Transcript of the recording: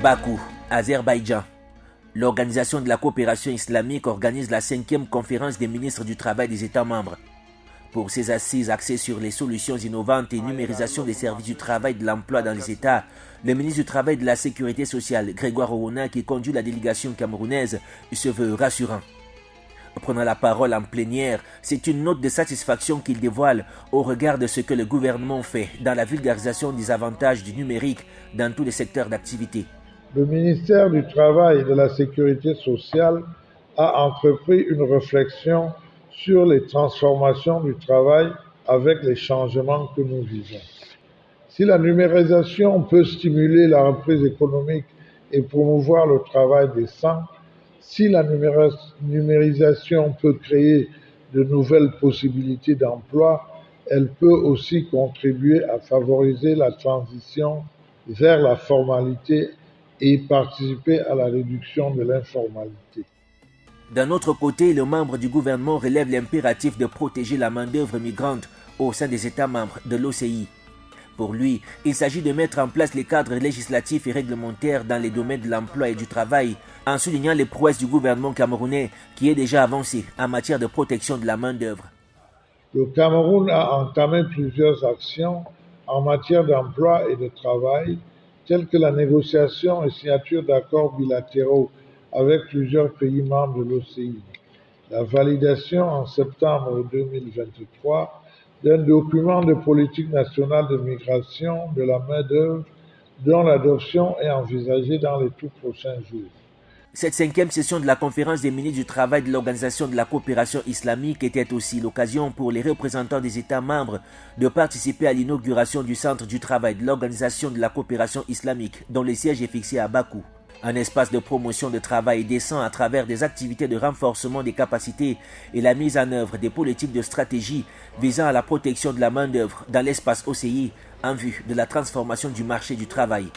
Bakou, Azerbaïdjan. L'Organisation de la coopération islamique organise la 5e conférence des ministres du travail des États membres. Pour ces assises axées sur les solutions innovantes et numérisation des services du travail et de l'emploi dans les États, le ministre du Travail et de la Sécurité sociale, Grégoire Orona, qui conduit la délégation camerounaise, se veut rassurant. Prenant la parole en plénière, c'est une note de satisfaction qu'il dévoile au regard de ce que le gouvernement fait dans la vulgarisation des avantages du numérique dans tous les secteurs d'activité. Le ministère du Travail et de la Sécurité sociale a entrepris une réflexion sur les transformations du travail avec les changements que nous vivons. Si la numérisation peut stimuler la reprise économique et promouvoir le travail décent, si la numérisation peut créer de nouvelles possibilités d'emploi, elle peut aussi contribuer à favoriser la transition vers la formalité et participer à la réduction de l'informalité. D'un autre côté, le membre du gouvernement relève l'impératif de protéger la main-d'œuvre migrante au sein des États membres de l'OCI. Pour lui, il s'agit de mettre en place les cadres législatifs et réglementaires dans les domaines de l'emploi et du travail, en soulignant les prouesses du gouvernement camerounais qui est déjà avancé en matière de protection de la main-d'œuvre. Le Cameroun a entamé plusieurs actions en matière d'emploi et de travail, telles que la négociation et signature d'accords bilatéraux avec plusieurs pays membres de l'OCI, la validation en septembre 2023 d'un document de politique nationale de migration de la main-d'œuvre dont l'adoption est envisagée dans les tout prochains jours. Cette 5e session de la conférence des ministres du travail de l'Organisation de la coopération islamique était aussi l'occasion pour les représentants des États membres de participer à l'inauguration du Centre du travail de l'Organisation de la coopération islamique, dont le siège est fixé à Bakou. Un espace de promotion de travail décent à travers des activités de renforcement des capacités et la mise en œuvre des politiques de stratégie visant à la protection de la main-d'œuvre dans l'espace OCI en vue de la transformation du marché du travail.